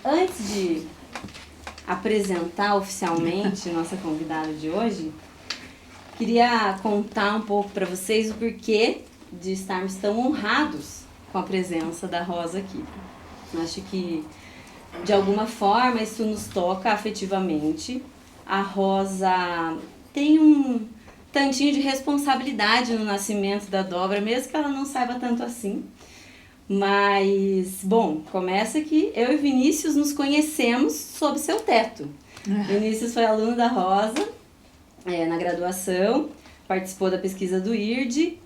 Antes de apresentar oficialmente nossa convidada de hoje, queria contar um pouco para vocês o porquê de estarmos tão honrados com a presença da Rosa aqui. Acho que, de alguma forma, isso nos toca afetivamente. A Rosa tem um tantinho de responsabilidade no nascimento da dobra, mesmo que ela não saiba tanto assim. Mas, bom, começa que eu e Vinícius nos conhecemos sob seu teto. Vinícius foi aluno da Rosa na graduação, participou da pesquisa do IRD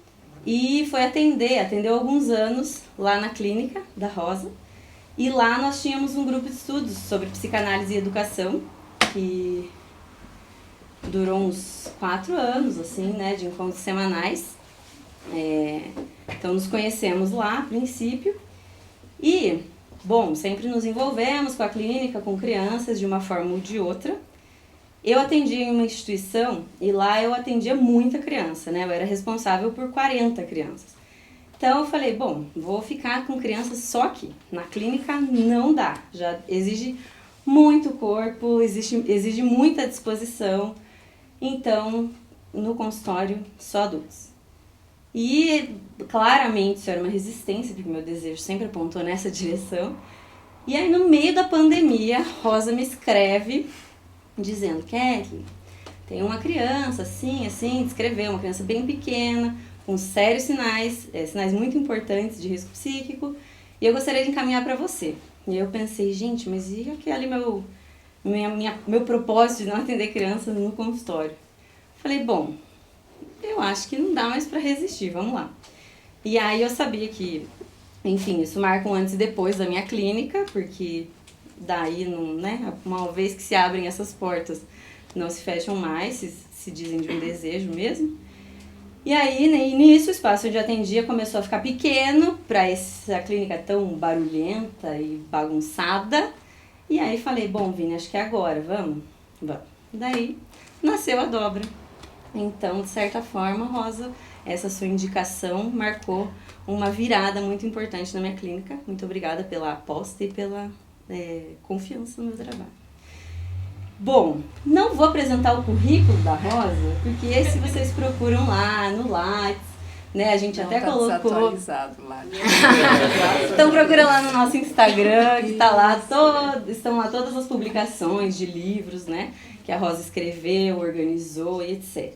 e foi atendeu alguns anos lá na clínica da Rosa. E lá nós tínhamos um grupo de estudos sobre psicanálise e educação, que durou uns 4 anos, assim, né, de encontros semanais. Então nos conhecemos lá a princípio e, bom, sempre nos envolvemos com a clínica, com crianças de uma forma ou de outra. Eu atendia em uma instituição e lá eu atendia muita criança, né? Eu era responsável por 40 crianças. Então eu falei, bom, vou ficar com crianças só aqui. Na clínica não dá, já exige muito corpo, exige muita disposição. Então, no consultório, só adultos. E claramente isso era uma resistência, porque meu desejo sempre apontou nessa direção. E aí no meio da pandemia, Rosa me escreve dizendo, Kelly, tem uma criança assim, descreveu, uma criança bem pequena, com sérios sinais muito importantes de risco psíquico, e eu gostaria de encaminhar para você. E eu pensei, gente, mas e aquele meu propósito de não atender crianças no consultório? Falei, bom, eu acho que não dá mais para resistir, vamos lá. E aí eu sabia que, enfim, isso marca um antes e depois da minha clínica, porque daí, não, né, uma vez que se abrem essas portas, não se fecham mais, se dizem de um desejo mesmo. E aí, nisso, o espaço onde eu atendia começou a ficar pequeno para essa clínica tão barulhenta e bagunçada. E aí falei, bom, Vini, acho que é agora, vamos. Daí nasceu a dobra. Então, de certa forma, Rosa, essa sua indicação marcou uma virada muito importante na minha clínica. Muito obrigada pela aposta e pela confiança no meu trabalho. Bom, não vou apresentar o currículo da Rosa, porque esse vocês procuram lá no Lattes, né? A gente não até colocou. Desatualizado lá. Então procura lá no nosso Instagram, que tá lá estão lá todas as publicações de livros, né? Que a Rosa escreveu, organizou e etc.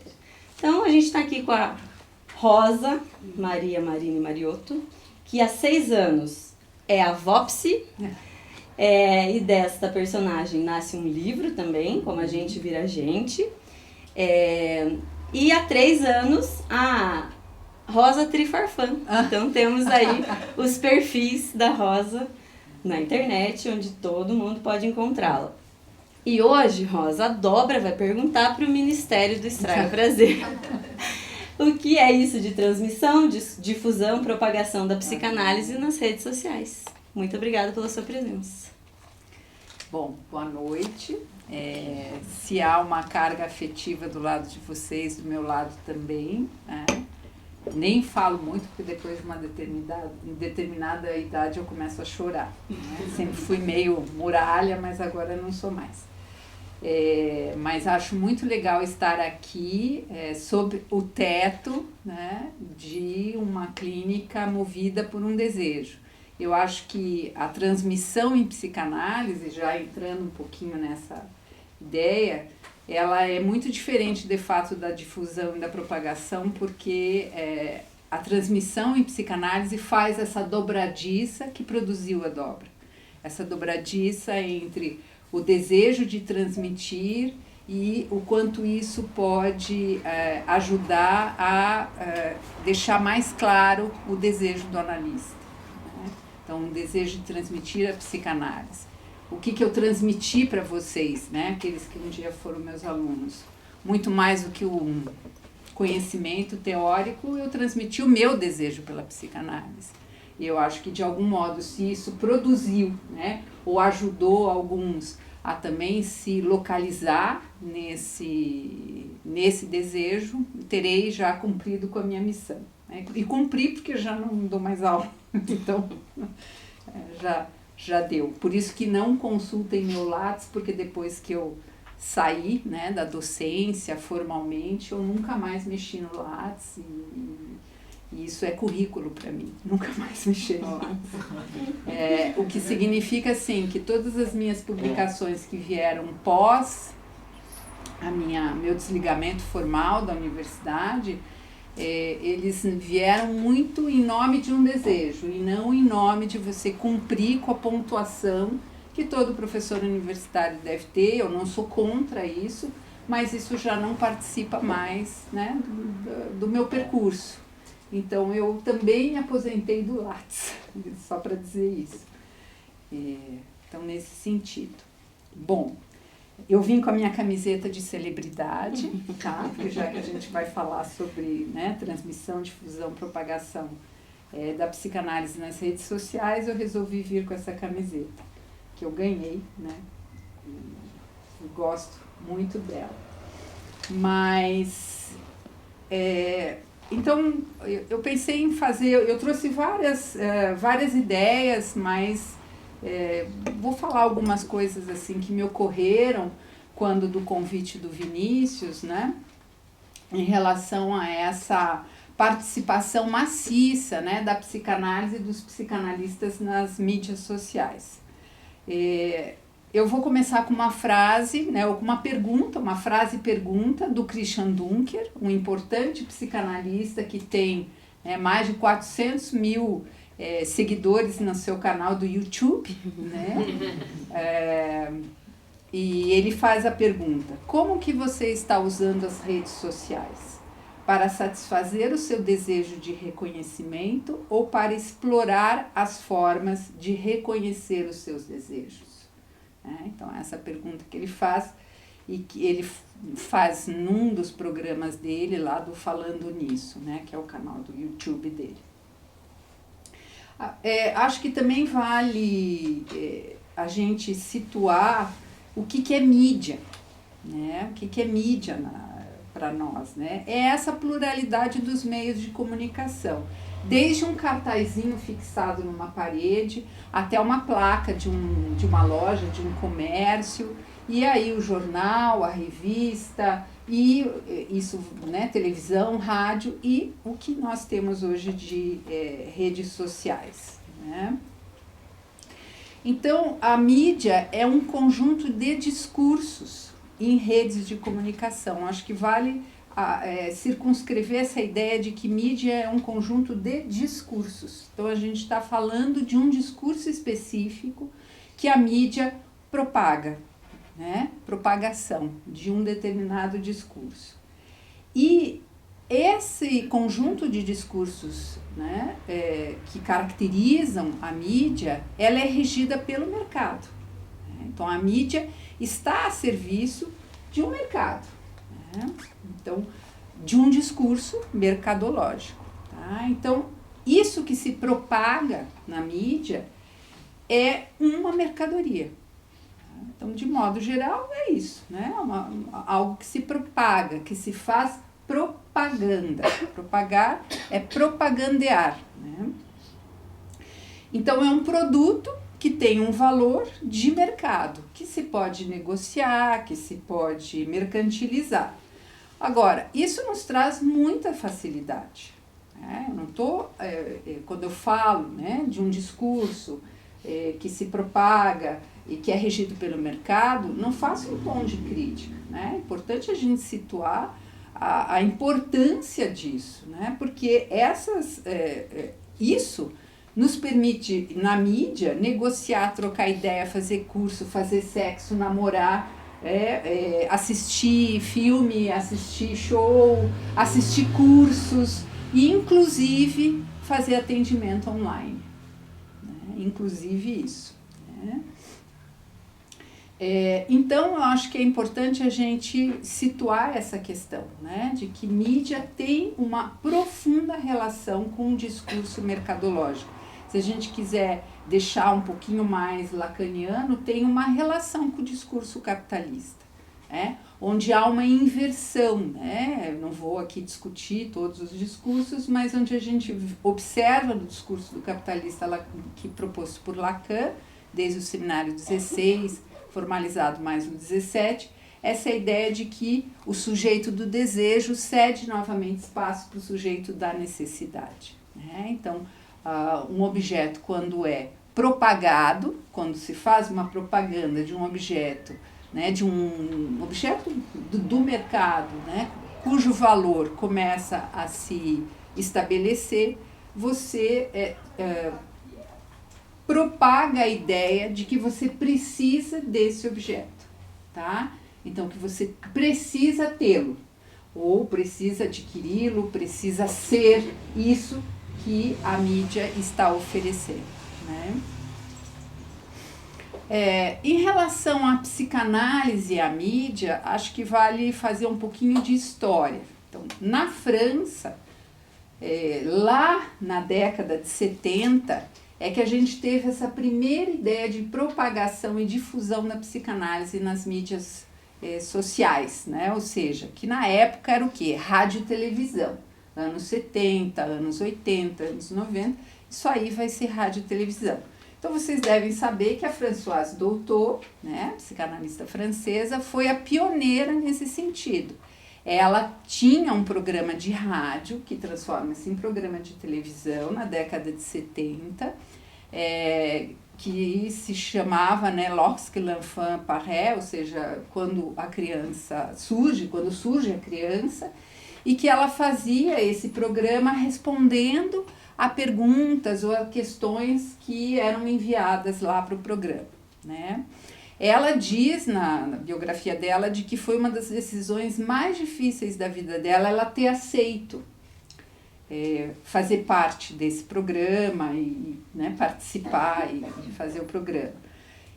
Então a gente está aqui com a Rosa Maria Marini Mariotto, que há 6 anos é a Vopsi. E desta personagem nasce um livro também, Como a Gente Vira Gente. E há 3 anos a Rosa Trifarfã. Então temos aí os perfis da Rosa na internet, onde todo mundo pode encontrá-la. E hoje, Rosa, a dobra vai perguntar para o Ministério do Estrago Prazer o que é isso de transmissão, difusão, propagação da psicanálise nas redes sociais. Muito obrigada pela sua presença. Bom, boa noite. Se há uma carga afetiva do lado de vocês, do meu lado também, né? Nem falo muito, porque depois de uma determinada idade eu começo a chorar, né? Sempre fui meio muralha, mas agora não sou mais. Mas acho muito legal estar aqui sob o teto, né, de uma clínica movida por um desejo. Eu acho que a transmissão em psicanálise, já entrando um pouquinho nessa ideia, ela é muito diferente de fato da difusão e da propagação, porque a transmissão em psicanálise faz essa dobradiça que produziu a dobra. Essa dobradiça entre o desejo de transmitir e o quanto isso pode ajudar a deixar mais claro o desejo do analista. Então, o desejo de transmitir a psicanálise. O que eu transmiti para vocês, né? Aqueles que um dia foram meus alunos. Muito mais do que um conhecimento teórico, eu transmiti o meu desejo pela psicanálise. E eu acho que, de algum modo, se isso produziu, né, ou ajudou alguns a também se localizar nesse desejo, terei já cumprido com a minha missão. Né? E cumpri porque já não dou mais aula. Então, já deu. Por isso que não consultem meu Lattes, porque depois que eu saí, né, da docência formalmente, eu nunca mais mexi no Lattes e isso é currículo para mim, nunca mais mexi no Lattes. O que significa, assim, que todas as minhas publicações que vieram pós meu desligamento formal da universidade, eles vieram muito em nome de um desejo e não em nome de você cumprir com a pontuação que todo professor universitário deve ter. Eu não sou contra isso, mas isso já não participa mais, né, do meu percurso. Então, eu também me aposentei do Lattes, só para dizer isso. Então, nesse sentido. Bom, eu vim com a minha camiseta de celebridade, tá? Porque já que a gente vai falar sobre, né, transmissão, difusão, propagação da psicanálise nas redes sociais, eu resolvi vir com essa camiseta, que eu ganhei, né? E gosto muito dela. Mas, então, eu pensei em fazer, eu trouxe várias ideias, mas vou falar algumas coisas assim que me ocorreram quando do convite do Vinícius, né, em relação a essa participação maciça, né, da psicanálise e dos psicanalistas nas mídias sociais. Eu vou começar com uma frase, né, ou com uma frase-pergunta do Christian Dunker, um importante psicanalista que tem mais de 400 mil seguidores no seu canal do YouTube, né? E ele faz a pergunta: como que você está usando as redes sociais? Para satisfazer o seu desejo de reconhecimento ou para explorar as formas de reconhecer os seus desejos? Então, essa pergunta que ele faz e que ele faz num dos programas dele lá do Falando Nisso, né, que é o canal do YouTube dele. Acho que também vale a gente situar o que é mídia, né? O que é mídia para nós, né? É essa pluralidade dos meios de comunicação, desde um cartazinho fixado numa parede até uma placa de uma loja, de um comércio, e aí o jornal, a revista, e isso, né, televisão, rádio e o que nós temos hoje de redes sociais, né? Então, a mídia é um conjunto de discursos em redes de comunicação. Acho que vale circunscrever essa ideia de que mídia é um conjunto de discursos. Então, a gente está falando de um discurso específico que a mídia propaga, né? Propagação de um determinado discurso. E esse conjunto de discursos, né, que caracterizam a mídia, ela é regida pelo mercado. Né? Então, a mídia está a serviço de um mercado, né? Então, de um discurso mercadológico. Tá? Então, isso que se propaga na mídia é uma mercadoria. Então, de modo geral, é isso, né? Algo que se propaga, que se faz propaganda. Propagar é propagandear, né? Então, é um produto que tem um valor de mercado, que se pode negociar, que se pode mercantilizar. Agora, isso nos traz muita facilidade. Né? Eu não estou, quando eu falo, né, de um discurso que se propaga e que é regido pelo mercado, não faço um tom de crítica. Né? É importante a gente situar a importância disso, né? Porque isso nos permite, na mídia, negociar, trocar ideia, fazer curso, fazer sexo, namorar, assistir filme, assistir show, assistir cursos e, inclusive, fazer atendimento online. Né? Inclusive isso. Né? Então, eu acho que é importante a gente situar essa questão, né, de que mídia tem uma profunda relação com o discurso mercadológico. Se a gente quiser deixar um pouquinho mais lacaniano, tem uma relação com o discurso capitalista, né, onde há uma inversão. Né, eu não vou aqui discutir todos os discursos, mas onde a gente observa no discurso do capitalista que proposto por Lacan, desde o seminário 16, formalizado mais no 17, essa ideia de que o sujeito do desejo cede novamente espaço para o sujeito da necessidade, né? Então, um objeto, quando é propagado, quando se faz uma propaganda de um objeto, né, de um objeto do mercado, né, cujo valor começa a se estabelecer, você propaga a ideia de que você precisa desse objeto, tá? Então, que você precisa tê-lo, ou precisa adquiri-lo, precisa ser isso que a mídia está oferecendo, né? Em relação à psicanálise e à mídia, acho que vale fazer um pouquinho de história. Então, na França, lá na década de 70, é que a gente teve essa primeira ideia de propagação e difusão da psicanálise nas mídias sociais, né? Ou seja, que na época era o quê? Rádio e televisão. Anos 70, anos 80, anos 90, isso aí vai ser rádio e televisão. Então, vocês devem saber que a Françoise Dolto, né, psicanalista francesa, foi a pioneira nesse sentido. Ela tinha um programa de rádio, que transforma-se em programa de televisão, na década de 70, que se chamava, né, Lorsque l'enfant paraît, ou seja, quando a criança surge, quando surge a criança, e que ela fazia esse programa respondendo a perguntas ou a questões que eram enviadas lá para o programa, né? Ela diz na biografia dela de que foi uma das decisões mais difíceis da vida dela ela ter aceito fazer parte desse programa e né, participar e fazer o programa.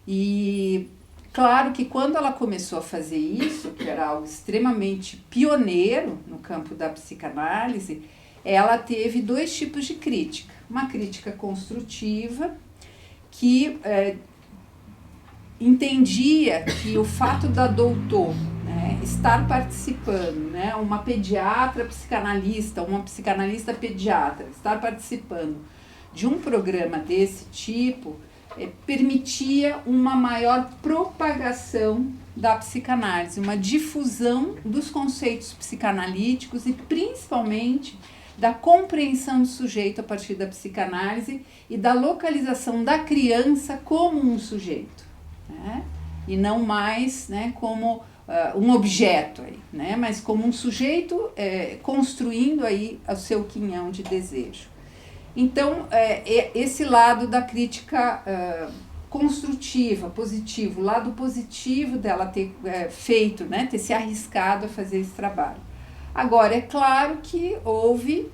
E claro que quando ela começou a fazer isso, que era algo extremamente pioneiro no campo da psicanálise, ela teve dois tipos de crítica. Uma crítica construtiva, que entendia que o fato da doutor estar participando, né, uma pediatra psicanalista, uma psicanalista pediatra, estar participando de um programa desse tipo, permitia uma maior propagação da psicanálise, uma difusão dos conceitos psicanalíticos e principalmente da compreensão do sujeito a partir da psicanálise e da localização da criança como um sujeito, né? E não mais, né, como um objeto, aí, né, mas como um sujeito construindo aí o seu quinhão de desejo. Então, esse lado da crítica construtiva, positivo, o lado positivo dela ter feito, né, ter se arriscado a fazer esse trabalho. Agora, é claro que houve,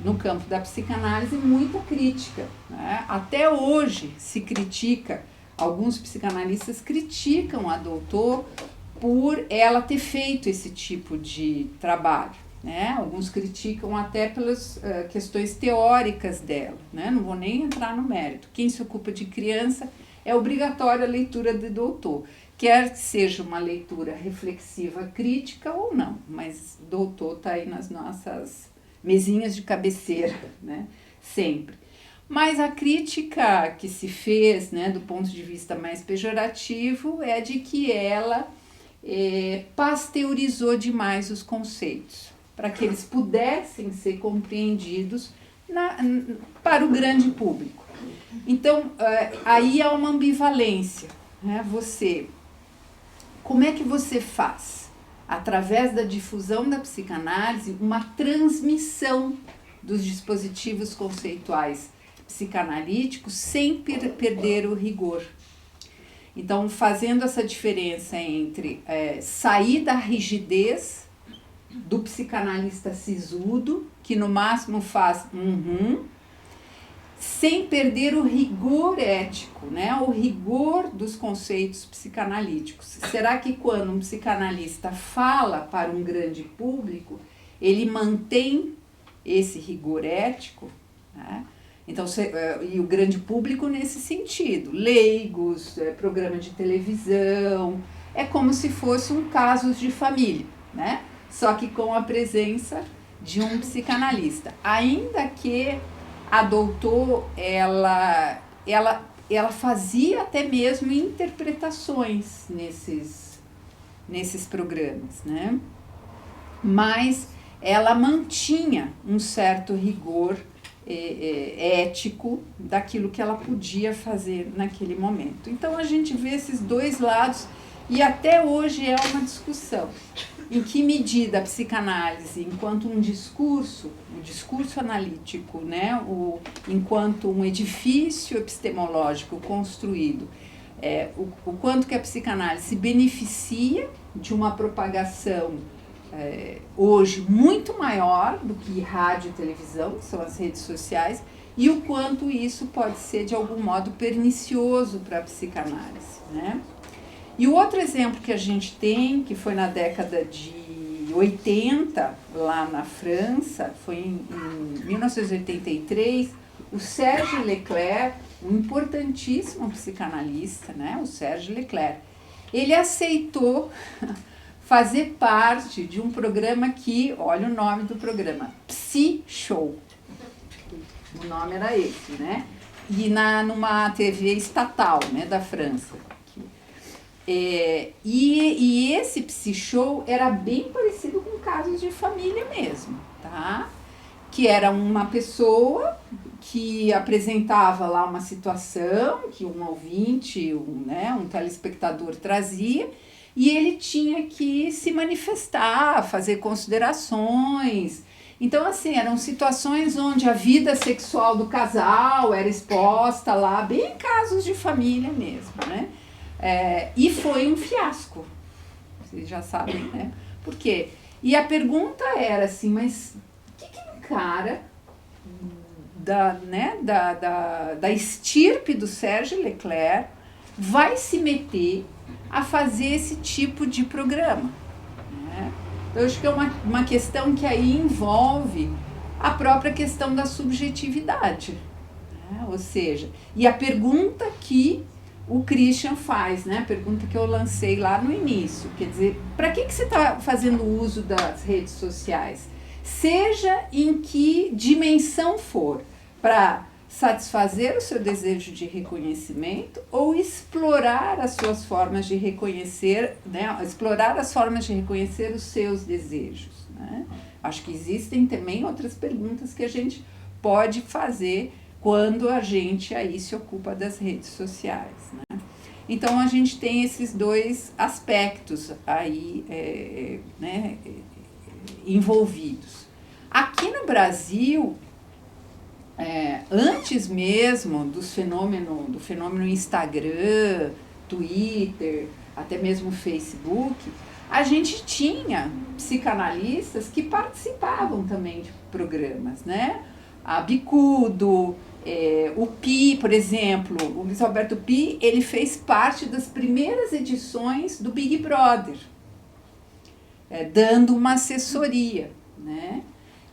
no campo da psicanálise, muita crítica, né? Até hoje se critica, alguns psicanalistas criticam a doutor por ela ter feito esse tipo de trabalho, né? Alguns criticam até pelas questões teóricas dela, né? Não vou nem entrar no mérito. Quem se ocupa de criança é obrigatória a leitura de doutor, quer que seja uma leitura reflexiva crítica ou não, mas doutor está aí nas nossas mesinhas de cabeceira, né? Sempre. Mas a crítica que se fez, né, do ponto de vista mais pejorativo, é de que ela pasteurizou demais os conceitos, para que eles pudessem ser compreendidos para o grande público. Então, aí há uma ambivalência, né? Como é que você faz, através da difusão da psicanálise, uma transmissão dos dispositivos conceituais psicanalíticos sem perder o rigor? Então, fazendo essa diferença entre sair da rigidez do psicanalista sisudo, que no máximo faz sem perder o rigor ético, né? O rigor dos conceitos psicanalíticos. Será que quando um psicanalista fala para um grande público, ele mantém esse rigor ético, né? Então, e o grande público nesse sentido, leigos, programa de televisão, é como se fosse um casos de família, né? Só que com a presença de um psicanalista. Ainda que a doutor, ela ela fazia até mesmo interpretações nesses programas, né? Mas ela mantinha um certo rigor ético daquilo que ela podia fazer naquele momento. Então a gente vê esses dois lados e até hoje é uma discussão. Em que medida a psicanálise, enquanto um discurso analítico, né, enquanto um edifício epistemológico construído, o quanto que a psicanálise se beneficia de uma propagação hoje muito maior do que rádio e televisão, que são as redes sociais, e o quanto isso pode ser de algum modo pernicioso para a psicanálise, né? E o outro exemplo que a gente tem, que foi na década de 80, lá na França, foi em 1983, o Serge Leclerc, um importantíssimo psicanalista, né, o Serge Leclerc, ele aceitou fazer parte de um programa que, olha o nome do programa, Psy Show. O nome era esse, né? E numa TV estatal, né, da França. E esse Psy Show era bem parecido com casos de família mesmo, tá? Que era uma pessoa que apresentava lá uma situação que um ouvinte, um telespectador trazia, e ele tinha que se manifestar, fazer considerações. Então, assim, eram situações onde a vida sexual do casal era exposta lá, bem casos de família mesmo, né? E foi um fiasco, vocês já sabem, né? Por quê? E a pergunta era assim, mas o que um cara da estirpe do Serge Leclerc vai se meter a fazer esse tipo de programa, né? Eu acho que é uma questão que aí envolve a própria questão da subjetividade, né? Ou seja, e a pergunta que o Christian faz, né? A pergunta que eu lancei lá no início, quer dizer, para que você está fazendo uso das redes sociais? Seja em que dimensão for, para satisfazer o seu desejo de reconhecimento ou explorar as suas formas de reconhecer, né? Explorar as formas de reconhecer os seus desejos, né? Acho que existem também outras perguntas que a gente pode fazer quando a gente aí se ocupa das redes sociais, né? Então, a gente tem esses dois aspectos aí envolvidos. Aqui no Brasil, antes mesmo do fenômeno Instagram, Twitter, até mesmo Facebook, a gente tinha psicanalistas que participavam também de programas, né? A Bicudo, o Pi, por exemplo, o Luiz Roberto Pi, ele fez parte das primeiras edições do Big Brother, dando uma assessoria, né?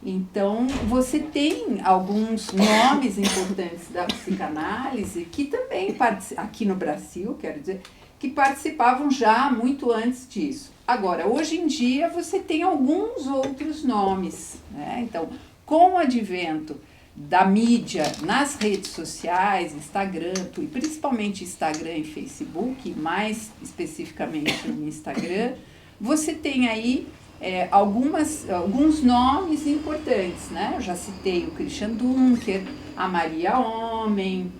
Então, você tem alguns nomes importantes da psicanálise que também, aqui no Brasil, quero dizer, que participavam já muito antes disso. Agora, hoje em dia, você tem alguns outros nomes, né? Então, com o advento da mídia nas redes sociais, Instagram, e principalmente Instagram e Facebook, mais especificamente no Instagram, você tem aí alguns nomes importantes, né? Eu já citei o Christian Dunker, a Maria Homem,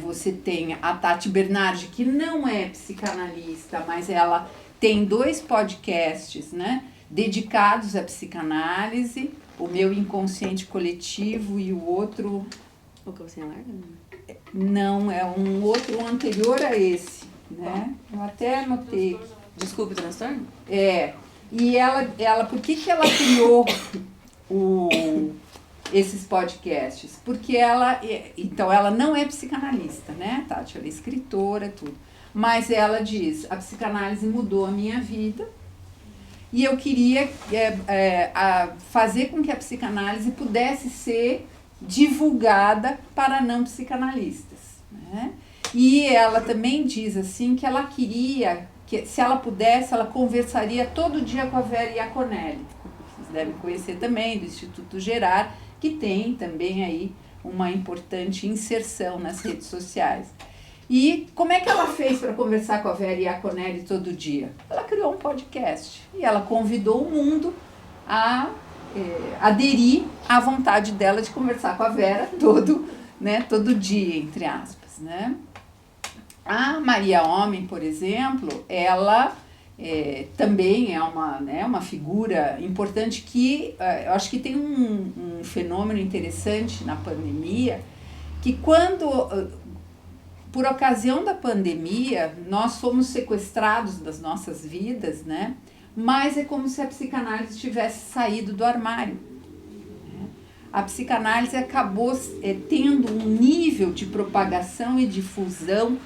você tem a Tati Bernardi, que não é psicanalista, mas ela tem 2 podcasts, né, dedicados à psicanálise, o meu Inconsciente Coletivo e o outro... O Calcinha Larga? Não, é um outro anterior a esse, né? Eu até anotei. Desculpe, transtorno? E ela por que ela criou esses podcasts? Porque ela não é psicanalista, né, Tati? Ela é escritora, tudo. Mas ela diz, a psicanálise mudou a minha vida e eu queria fazer com que a psicanálise pudesse ser divulgada para não psicanalistas, né? E ela também diz assim que ela queria, que se ela pudesse, ela conversaria todo dia com a Vera Iaconelli. Vocês devem conhecer também, do Instituto Gerard, que tem também aí uma importante inserção nas redes sociais. E como é que ela fez para conversar com a Vera Iaconelli todo dia? Ela criou um podcast e ela convidou o mundo a aderir à vontade dela de conversar com a Vera todo dia, entre aspas, né? A Maria Homem, por exemplo, ela também é uma figura importante que eu acho que tem um fenômeno interessante na pandemia, que quando, por ocasião da pandemia, nós fomos sequestrados das nossas vidas, né? Mas é como se a psicanálise tivesse saído do armário. A psicanálise acabou tendo um nível de propagação e difusão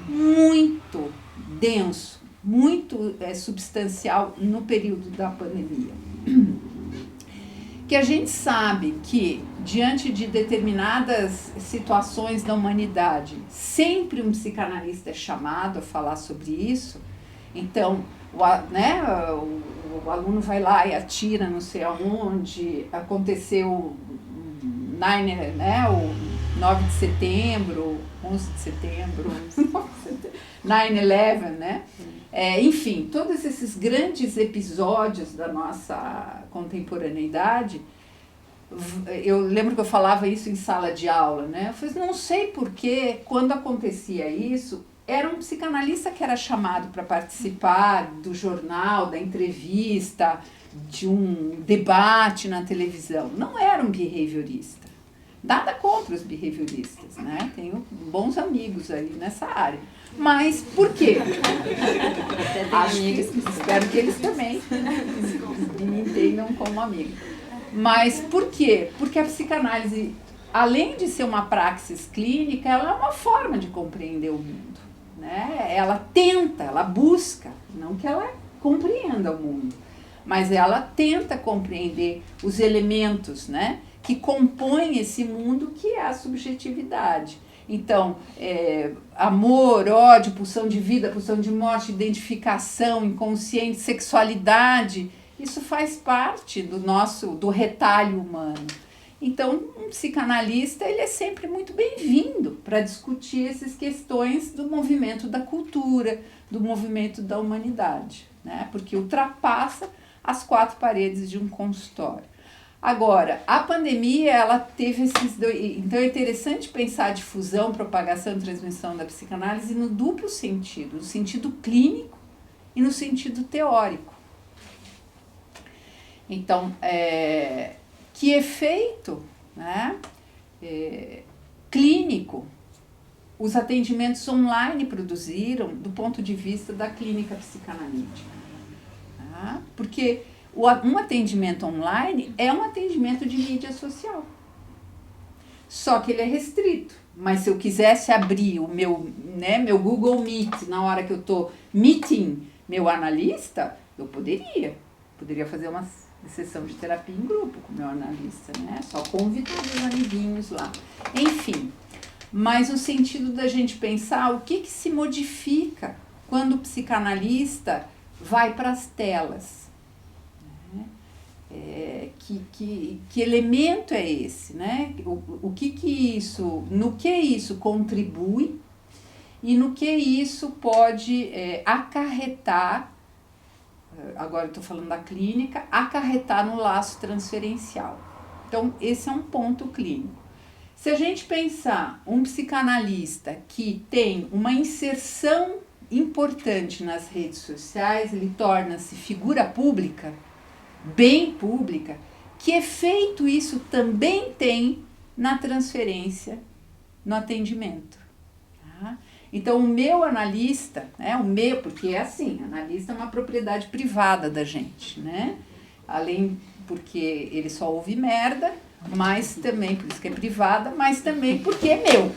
muito denso, muito substancial no período da pandemia. Que a gente sabe que, diante de determinadas situações da humanidade, sempre um psicanalista é chamado a falar sobre isso. Então, o aluno vai lá e atira não sei aonde, aconteceu o 9 de setembro, 11 de setembro, 9/11, né? Enfim, todos esses grandes episódios da nossa contemporaneidade, eu lembro que eu falava isso em sala de aula, né? Eu falei, não sei porquê, quando acontecia isso, era um psicanalista que era chamado para participar do jornal, da entrevista, de um debate na televisão. Não era um behaviorista. Nada contra os behavioristas, né? Tenho bons amigos aí nessa área. Mas por quê? Espero que eles também me entendam como amigo. Mas por quê? Porque a psicanálise, além de ser uma praxis clínica, ela é uma forma de compreender o mundo, né? Ela tenta, ela busca, não que ela compreenda o mundo, mas ela tenta compreender os elementos, né, que compõem esse mundo, que é a subjetividade. Então, amor, ódio, pulsão de vida, pulsão de morte, identificação, inconsciente, sexualidade, isso faz parte do retalho humano. Então, um psicanalista, ele é sempre muito bem-vindo para discutir essas questões do movimento da cultura, do movimento da humanidade, né? Porque ultrapassa as quatro paredes de um consultório. Agora, a pandemia, ela teve esses dois... Então, é interessante pensar a difusão, propagação e transmissão da psicanálise no duplo sentido, no sentido clínico e no sentido teórico. Então, que efeito, né, clínico os atendimentos online produziram do ponto de vista da clínica psicanalítica? Tá? Porque um atendimento online é um atendimento de mídia social. Só que ele é restrito. Mas se eu quisesse abrir o meu Google Meet na hora que eu estou meeting meu analista, eu poderia fazer uma sessão de terapia em grupo com o meu analista, né? Só convidar os amiguinhos lá. Enfim, mas no sentido da gente pensar o que se modifica quando o psicanalista vai para as telas. Que elemento é esse, né? No que isso contribui e no que isso pode acarretar, agora eu estou falando da clínica, acarretar no laço transferencial. Então, esse é um ponto clínico. Se a gente pensar um psicanalista que tem uma inserção importante nas redes sociais, ele torna-se figura pública, bem pública, que efeito isso também tem na transferência, no atendimento. Tá? Então, o meu analista, porque é assim, analista é uma propriedade privada da gente, né? Além porque ele só ouve merda, mas também, por isso que é privada, mas também porque é meu.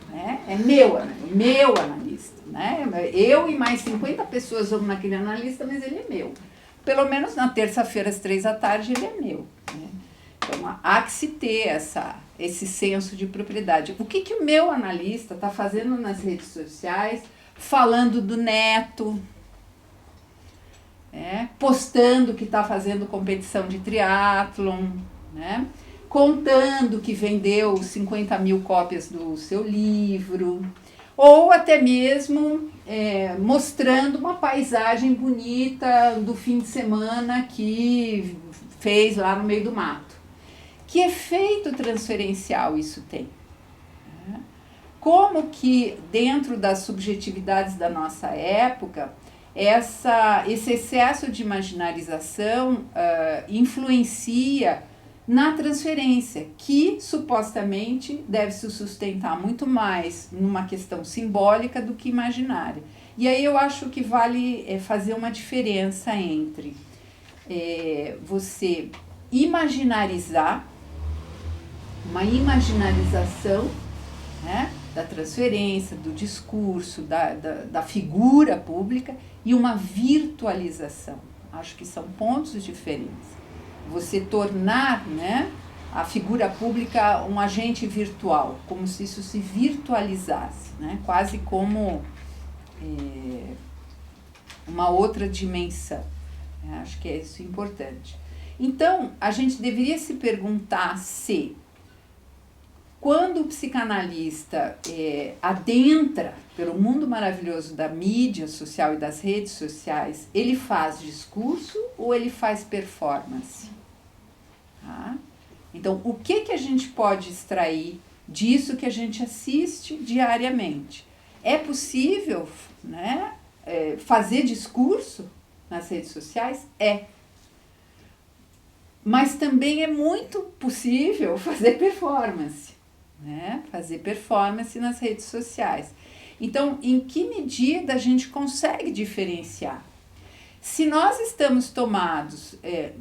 Né? É meu analista. Né? Eu e mais 50 pessoas vamos naquele analista, mas ele é meu. Pelo menos na terça-feira, às 15h, ele é meu. Né? Então, há que se ter esse senso de propriedade. O que o meu analista está fazendo nas redes sociais, falando do neto, postando que está fazendo competição de triatlon, né? contando que vendeu 50 mil cópias do seu livro, ou até mesmo mostrando uma paisagem bonita do fim de semana que fez lá no meio do mato. Que efeito transferencial isso tem? Como que, dentro das subjetividades da nossa época, esse excesso de imaginarização influencia na transferência, que supostamente deve se sustentar muito mais numa questão simbólica do que imaginária. E aí eu acho que vale fazer uma diferença entre você imaginarizar, uma imaginarização, né, da transferência, do discurso, da figura pública, e uma virtualização. Acho que são pontos diferentes. Você tornar, né, a figura pública um agente virtual, como se isso se virtualizasse, né, quase como uma outra dimensão. Acho que é isso importante. Então, a gente deveria se perguntar se, quando o psicanalista adentra pelo mundo maravilhoso da mídia social e das redes sociais, ele faz discurso ou ele faz performance? Tá? Então, o que a gente pode extrair disso que a gente assiste diariamente? É possível, né, fazer discurso nas redes sociais? Mas também é muito possível fazer performance. Né? Fazer performance nas redes sociais. Então, em que medida a gente consegue diferenciar? Se nós estamos tomados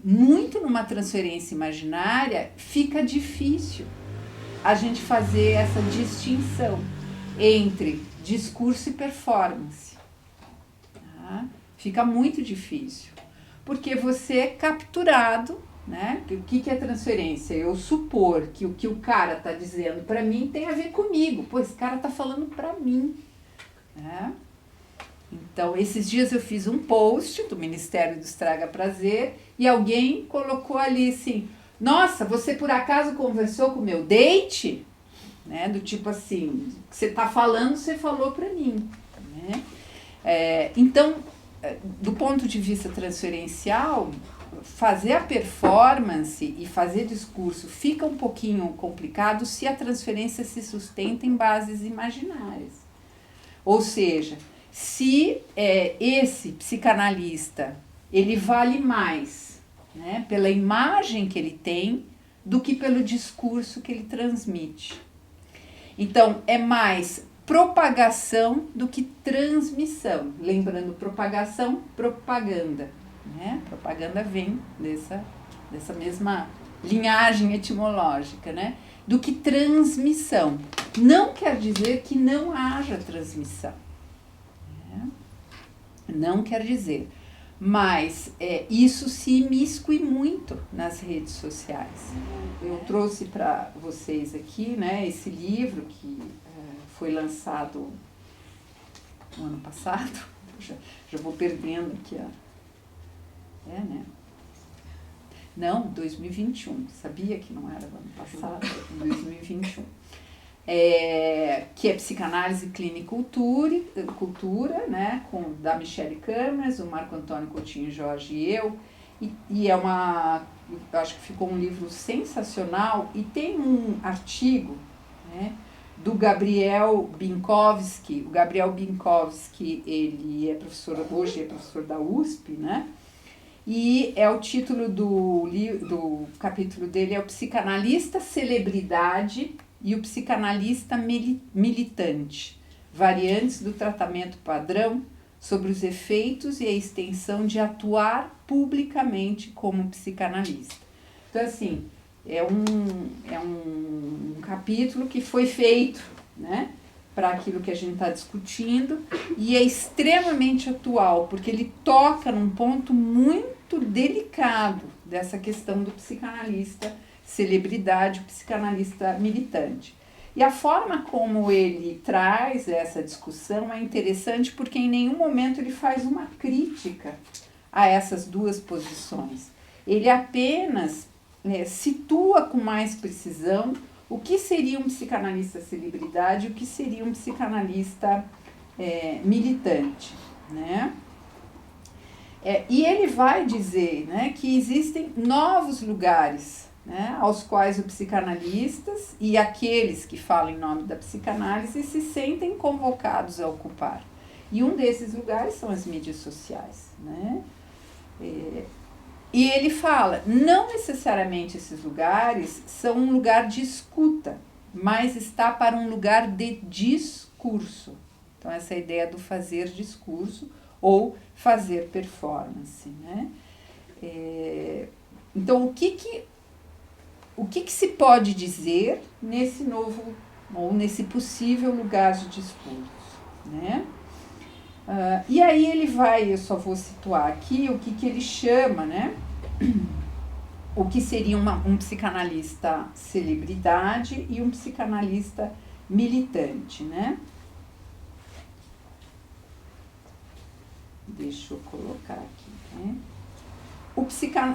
muito numa transferência imaginária, fica difícil a gente fazer essa distinção entre discurso e performance. Tá? Fica muito difícil, porque você é capturado. Né? O que é transferência? Eu supor que o que o cara está dizendo para mim tem a ver comigo. Pô, esse cara está falando para mim. Né? Então, esses dias eu fiz um post do Ministério do Estraga Prazer e alguém colocou ali assim: nossa, você por acaso conversou com o meu date? Né? Do tipo assim, o que você está falando, você falou para mim. Né? Então, do ponto de vista transferencial, fazer a performance e fazer discurso fica um pouquinho complicado se a transferência se sustenta em bases imaginárias. Ou seja, se esse psicanalista ele vale mais, né, pela imagem que ele tem do que pelo discurso que ele transmite. Então, é mais propagação do que transmissão. Lembrando, propagação, propaganda. Né? Propaganda vem dessa mesma linhagem etimológica, né? Do que transmissão. Não quer dizer que não haja transmissão. Né? Não quer dizer. Mas isso se imiscue muito nas redes sociais. Eu trouxe para vocês aqui, né, esse livro que foi lançado no ano passado. Já vou perdendo aqui né? Não, 2021. Sabia que não era do ano passado, 2021. Que é Psicanálise Clínica e Cultura, né? Da Michele Kamers, o Marco Antônio Coutinho Jorge e eu. E eu acho que ficou um livro sensacional. E tem um artigo, né, do Gabriel Binkowski. O Gabriel Binkowski, ele hoje é professor da USP, né? E o título do capítulo dele é o Psicanalista Celebridade e o Psicanalista Militante, variantes do tratamento padrão sobre os efeitos e a extensão de atuar publicamente como psicanalista. Então, assim, é um capítulo que foi feito, né, para aquilo que a gente está discutindo, e é extremamente atual, porque ele toca num ponto muito delicado dessa questão do psicanalista celebridade, o psicanalista militante. E a forma como ele traz essa discussão é interessante porque em nenhum momento ele faz uma crítica a essas duas posições. Ele apenas situa com mais precisão o que seria um psicanalista celebridade e o que seria um psicanalista militante, né? E ele vai dizer, né, que existem novos lugares, né, aos quais os psicanalistas e aqueles que falam em nome da psicanálise se sentem convocados a ocupar. E um desses lugares são as mídias sociais, né? E ele fala, não necessariamente esses lugares são um lugar de escuta, mas está para um lugar de discurso. Então, essa é a ideia do fazer discurso ou fazer performance, né? Então, o que se pode dizer nesse novo ou nesse possível lugar de discurso, né? E aí ele vai, eu só vou situar aqui o que ele chama, né? O que seria um psicanalista celebridade e um psicanalista militante, né? Deixa eu colocar aqui, né?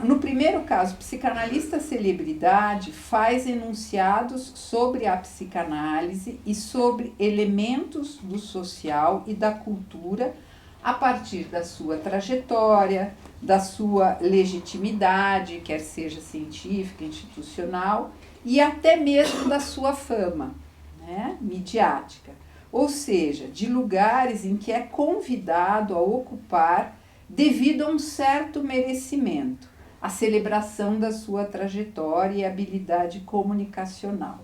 No primeiro caso, o psicanalista celebridade faz enunciados sobre a psicanálise e sobre elementos do social e da cultura a partir da sua trajetória, da sua legitimidade, quer seja científica, institucional, e até mesmo da sua fama, né, midiática. Ou seja, de lugares em que é convidado a ocupar devido a um certo merecimento, a celebração da sua trajetória e habilidade comunicacional.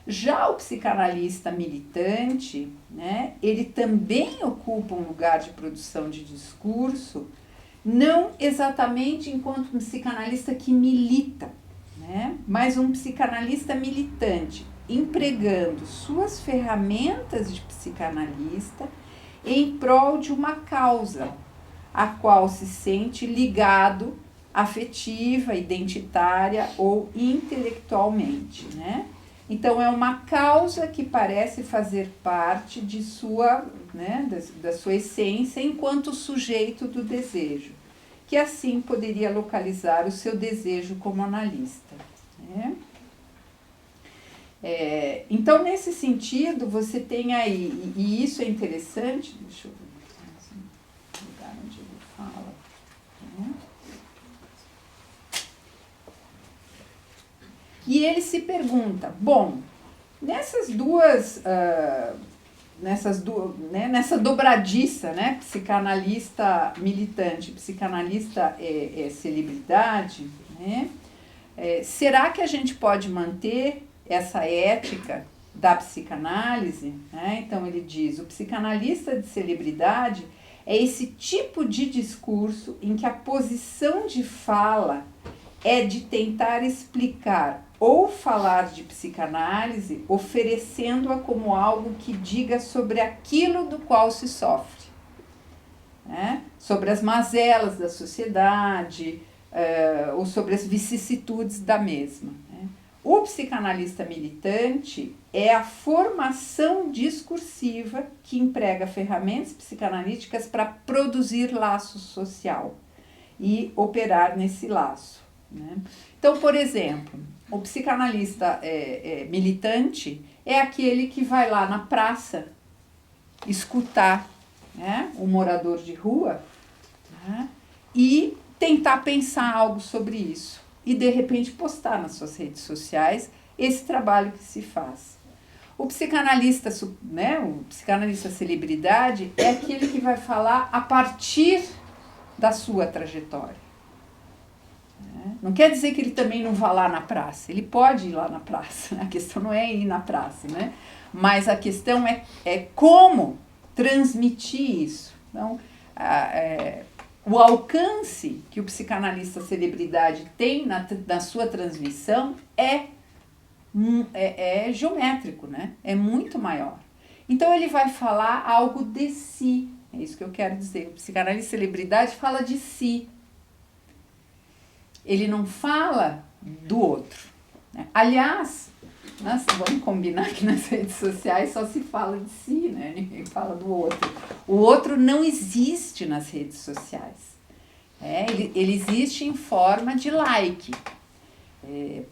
Já o psicanalista militante, né, ele também ocupa um lugar de produção de discurso, não exatamente enquanto um psicanalista que milita, né, mas um psicanalista militante, empregando suas ferramentas de psicanalista em prol de uma causa, a qual se sente ligado afetiva, identitária ou intelectualmente, né? Então, é uma causa que parece fazer parte de sua, né, da sua essência enquanto sujeito do desejo, que assim poderia localizar o seu desejo como analista, né? Então, nesse sentido, você tem aí, e isso é interessante, deixa eu ver o lugar onde ele fala, né? E ele se pergunta, bom, nessa dobradiça, né, psicanalista militante, psicanalista celebridade, né, será que a gente pode manter essa ética da psicanálise? Né? Então ele diz, o psicanalista de celebridade é esse tipo de discurso em que a posição de fala é de tentar explicar ou falar de psicanálise, oferecendo-a como algo que diga sobre aquilo do qual se sofre, né? Sobre as mazelas da sociedade, ou sobre as vicissitudes da mesma, né? O psicanalista militante é a formação discursiva que emprega ferramentas psicanalíticas para produzir laço social e operar nesse laço, né? Então, por exemplo, o psicanalista militante é aquele que vai lá na praça escutar, né, um morador de rua, né, e tentar pensar algo sobre isso. E, de repente, postar nas suas redes sociais esse trabalho que se faz. O psicanalista, né, o psicanalista celebridade é aquele que vai falar a partir da sua trajetória. Não quer dizer que ele também não vá lá na praça. Ele pode ir lá na praça. A questão não é ir na praça, né? Mas a questão é como transmitir isso. Então, o alcance que o psicanalista celebridade tem na sua transmissão é geométrico, né? É muito maior. Então, ele vai falar algo de si. É isso que eu quero dizer. O psicanalista celebridade fala de si. Ele não fala do outro, né? Aliás, vamos combinar que nas redes sociais só se fala de si, né? Ninguém fala do outro. O outro não existe nas redes sociais. Ele existe em forma de like.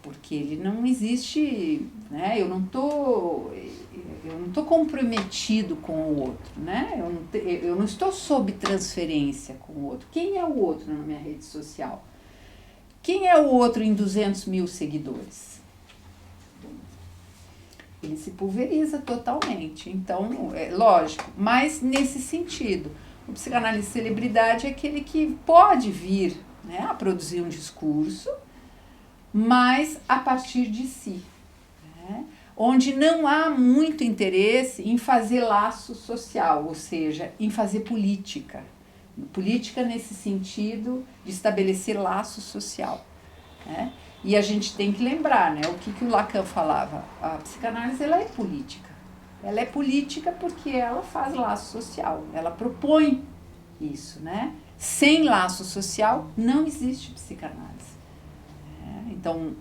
porque ele não existe, né? Eu não tô comprometido com o outro, né? Eu não estou sob transferência com o outro. Quem é o outro na minha rede social? Quem é o outro em 200 mil seguidores? Ele se pulveriza totalmente. Então, é lógico, mas nesse sentido, o psicanalista celebridade é aquele que pode vir, né, a produzir um discurso, mas a partir de si, né? Onde não há muito interesse em fazer laço social, ou seja, em fazer política. Política nesse sentido de estabelecer laço social, né? E a gente tem que lembrar, né, o que o Lacan falava, a psicanálise ela é política. Ela é política porque ela faz laço social, ela propõe isso, né? Sem laço social não existe psicanálise. Então,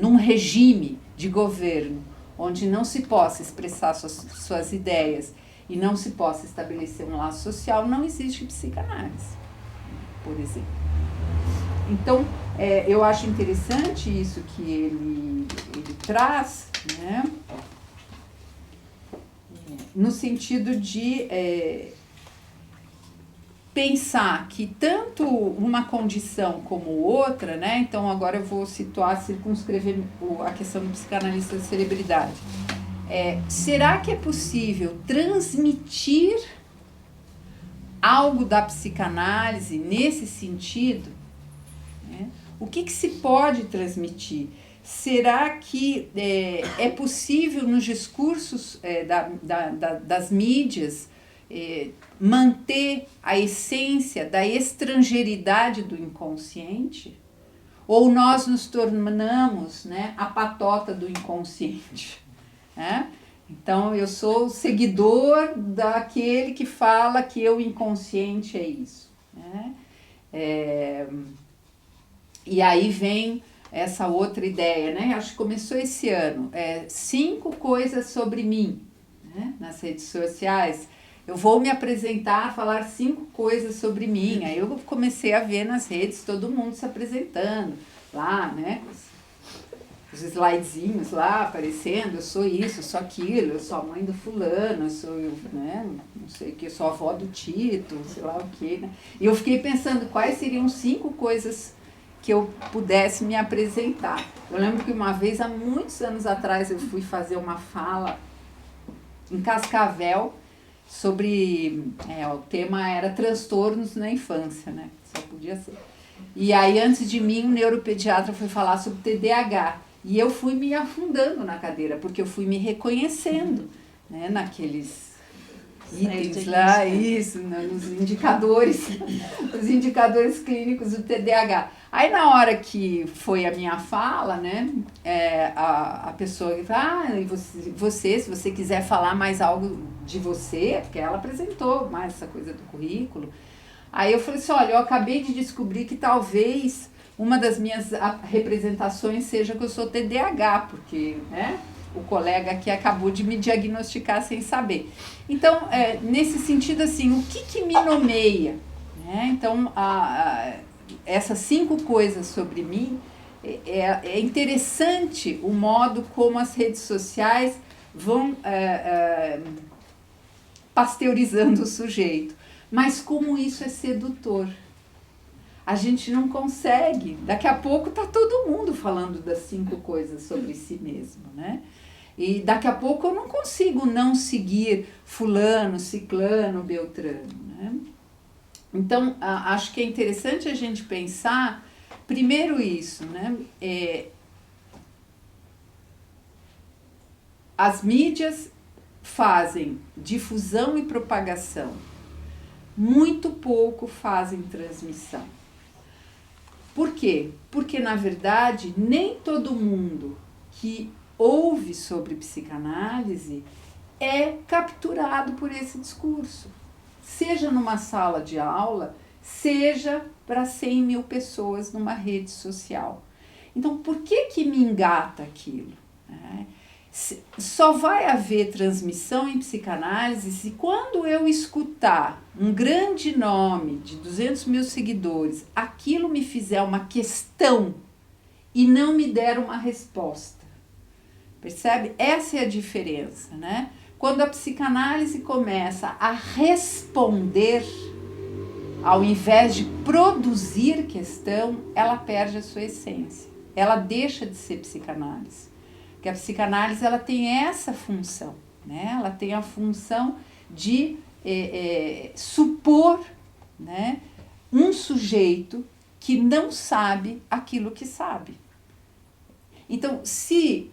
num regime de governo onde não se possa expressar suas ideias e não se possa estabelecer um laço social, não existe psicanálise, por exemplo. Então, eu acho interessante isso que ele traz, né? No sentido de pensar que tanto uma condição como outra, né? Então agora eu vou circunscrever a questão do psicanalista de celebridade. Será que é possível transmitir algo da psicanálise nesse sentido? Né? O que se pode transmitir? Será que é possível nos discursos das mídias manter a essência da estrangeiridade do inconsciente? Ou nós nos tornamos, né, a patota do inconsciente? Né? Então, eu sou seguidor daquele que fala que o inconsciente é isso. Né? E aí vem essa outra ideia, né? Acho que começou esse ano. 5 coisas sobre mim, né? Nas redes sociais. Eu vou me apresentar, falar 5 coisas sobre mim. Aí eu comecei a ver nas redes todo mundo se apresentando lá, né? Os slidezinhos lá aparecendo, eu sou isso, eu sou aquilo, eu sou a mãe do fulano, eu sou, né, não sei o que, eu sou a avó do Tito, sei lá o que, né? E eu fiquei pensando quais seriam 5 coisas que eu pudesse me apresentar. Eu lembro que uma vez, há muitos anos atrás, eu fui fazer uma fala em Cascavel sobre, o tema era transtornos na infância, né? Só podia ser. E aí, antes de mim, um neuropediatra foi falar sobre TDAH. E eu fui me afundando na cadeira, porque eu fui me reconhecendo, né, naqueles itens lá, isso, nos indicadores, os indicadores clínicos do TDAH. Aí, na hora que foi a minha fala, né, a pessoa fala, e você, se você quiser falar mais algo de você, porque ela apresentou mais essa coisa do currículo. Aí eu falei assim, olha, eu acabei de descobrir que talvez uma das minhas representações seja que eu sou TDAH, porque, né, o colega aqui acabou de me diagnosticar sem saber. Então, nesse sentido, assim, o que me nomeia? Né? Então, essas 5 coisas sobre mim, é interessante o modo como as redes sociais vão pasteurizando o sujeito. Mas como isso é sedutor. A gente não consegue. Daqui a pouco está todo mundo falando das 5 coisas sobre si mesmo, né? E daqui a pouco eu não consigo não seguir fulano, ciclano, beltrano, né? Então, acho que é interessante a gente pensar, primeiro isso, né? As mídias fazem difusão e propagação, muito pouco fazem transmissão. Por quê? Porque, na verdade, nem todo mundo que ouve sobre psicanálise é capturado por esse discurso. Seja numa sala de aula, seja para 100 mil pessoas numa rede social. Então, por que me engata aquilo? Só vai haver transmissão em psicanálise se quando eu escutar um grande nome de 200 mil seguidores, aquilo me fizer uma questão e não me der uma resposta. Percebe? Essa é a diferença, né? Quando a psicanálise começa a responder, ao invés de produzir questão, ela perde a sua essência. Ela deixa de ser psicanálise. Porque a psicanálise ela tem essa função, né? Ela tem a função de supor, né, um sujeito que não sabe aquilo que sabe. Então, se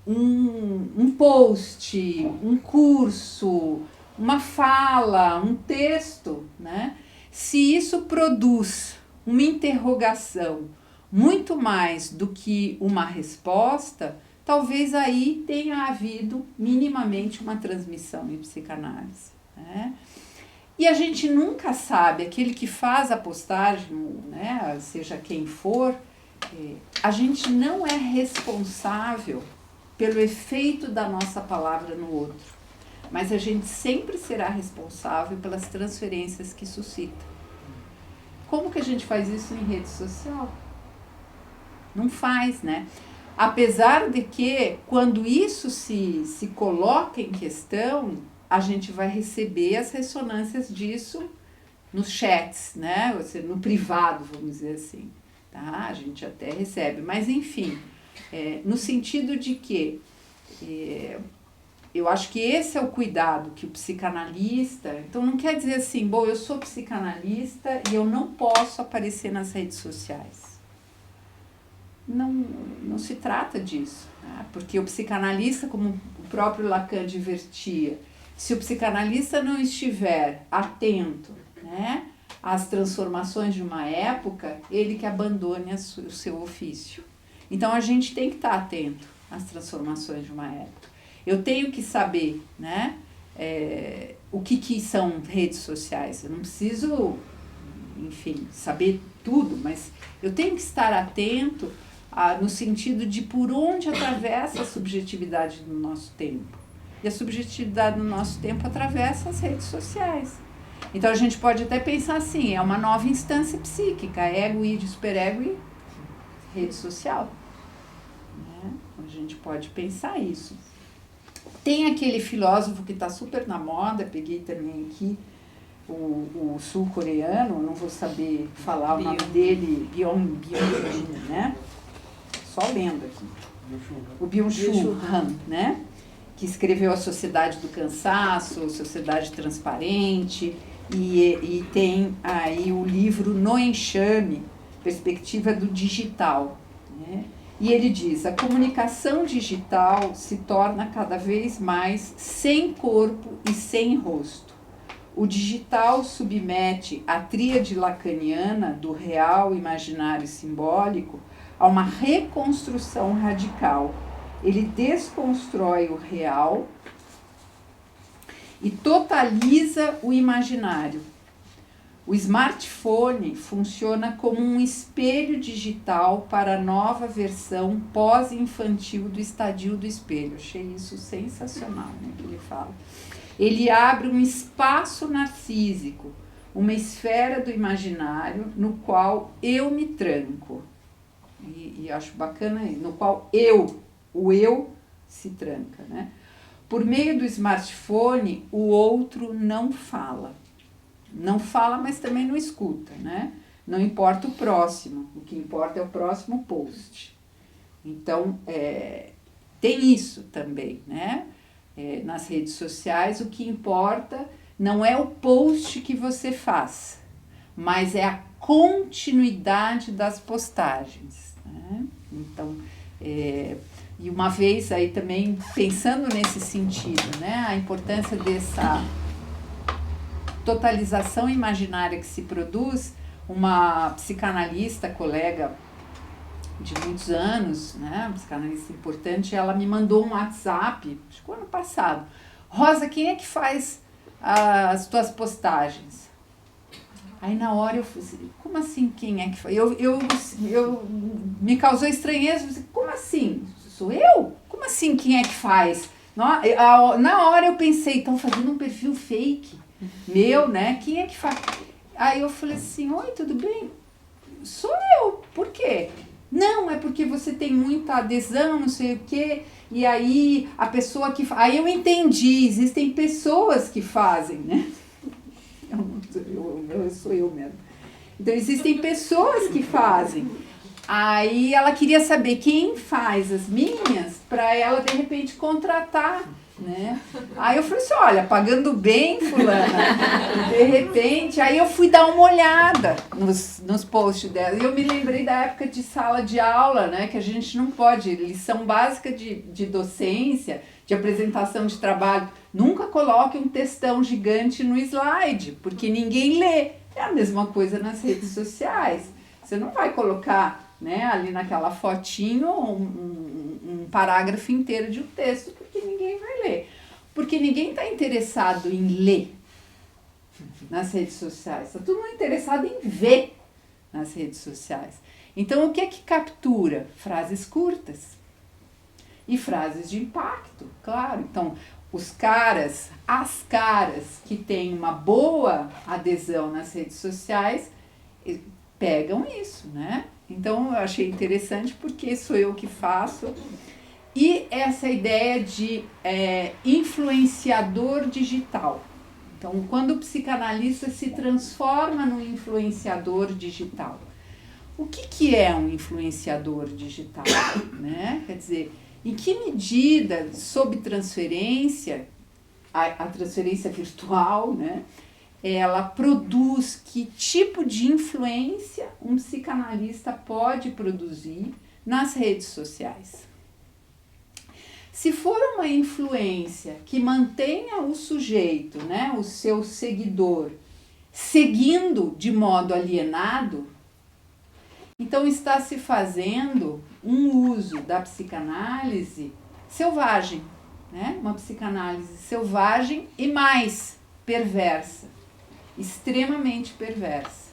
um post, um curso, uma fala, um texto, né, se isso produz uma interrogação muito mais do que uma resposta, talvez aí tenha havido minimamente uma transmissão em psicanálise, né? E a gente nunca sabe, aquele que faz a postagem, né, seja quem for, a gente não é responsável pelo efeito da nossa palavra no outro, mas a gente sempre será responsável pelas transferências que suscita. Como que a gente faz isso em rede social? Não faz, né? Apesar de que, quando isso se coloca em questão, a gente vai receber as ressonâncias disso nos chats, né? Ou seja, no privado, vamos dizer assim. Tá? A gente até recebe. Mas, enfim, no sentido de que eu acho que esse é o cuidado que o psicanalista... Então, não quer dizer assim, bom, eu sou psicanalista e eu não posso aparecer nas redes sociais. Não se trata disso, né? Porque o psicanalista, como o próprio Lacan advertia, se o psicanalista não estiver atento, né, às transformações de uma época, ele que abandone o seu ofício. Então a gente tem que estar atento às transformações de uma época. Eu tenho que saber, né, o que são redes sociais. Eu não preciso, enfim, saber tudo, mas eu tenho que estar atento no sentido de por onde atravessa a subjetividade do nosso tempo. E a subjetividade do nosso tempo atravessa as redes sociais. Então a gente pode até pensar assim, é uma nova instância psíquica, ego, id, superego e rede social. Né? A gente pode pensar isso. Tem aquele filósofo que está super na moda, peguei também aqui, o sul-coreano, não vou saber falar o nome dele, Byung-Chul, né? Só lendo aqui. O Byung-Chul Han, né? Que escreveu A Sociedade do Cansaço, Sociedade Transparente, e tem aí o livro No Enxame, Perspectiva do Digital, né? E ele diz, a comunicação digital se torna cada vez mais sem corpo e sem rosto. O digital submete a tríade lacaniana do real, imaginário e simbólico a uma reconstrução radical. Ele desconstrói o real e totaliza o imaginário. O smartphone funciona como um espelho digital para a nova versão pós-infantil do estadio do espelho. Achei isso sensacional, né, que ele fala. Ele abre um espaço narcísico, uma esfera do imaginário no qual eu me tranco. E acho bacana isso, no qual o eu se tranca, né? Por meio do smartphone, o outro não fala. Não fala, mas também não escuta, né? Não importa o próximo, o que importa é o próximo post. Então, tem isso também, né? Nas redes sociais, o que importa não é o post que você faz, mas é a continuidade das postagens, né? Então, e uma vez aí também pensando nesse sentido, né? A importância dessa totalização imaginária que se produz, uma psicanalista, colega de muitos anos, né, uma psicanalista importante, ela me mandou um WhatsApp, acho que ano passado, Rosa, quem é que faz as tuas postagens? Aí na hora eu falei, como assim quem é que faz? Me causou estranheza, eu falei, como assim? Sou eu? Como assim quem é que faz? Na hora eu pensei, estão fazendo um perfil fake meu, né? Quem é que faz? Aí eu falei assim, oi, tudo bem? Sou eu, por quê? Não, é porque você tem muita adesão, não sei o quê, e aí a pessoa que... Aí eu entendi, existem pessoas que fazem, né? Sou eu mesmo. Então, existem pessoas que fazem. Aí ela queria saber quem faz as minhas para ela, de repente, contratar, né? Aí eu falei assim, olha, pagando bem, fulana, de repente... Aí eu fui dar uma olhada nos posts dela. E eu me lembrei da época de sala de aula, né? Que a gente não pode, lição básica de docência, de apresentação de trabalho. Nunca coloque um textão gigante no slide, porque ninguém lê. É a mesma coisa nas redes sociais. Você não vai colocar, né, ali naquela fotinho um parágrafo inteiro de um texto, porque ninguém vai ler. Porque ninguém está interessado em ler nas redes sociais. Está todo mundo interessado em ver nas redes sociais. Então, o que é que captura? Frases curtas e frases de impacto, claro. Então, as caras que têm uma boa adesão nas redes sociais pegam isso, né? Então, eu achei interessante porque sou eu que faço. E essa ideia de influenciador digital. Então, quando o psicanalista se transforma num influenciador digital. O que é um influenciador digital? Né? Quer dizer, em que medida, sob transferência, a transferência virtual, né, ela produz, que tipo de influência um psicanalista pode produzir nas redes sociais? Se for uma influência que mantenha o sujeito, né, o seu seguidor, seguindo de modo alienado, então está se fazendo um uso da psicanálise selvagem, né? Uma psicanálise selvagem e mais perversa, extremamente perversa,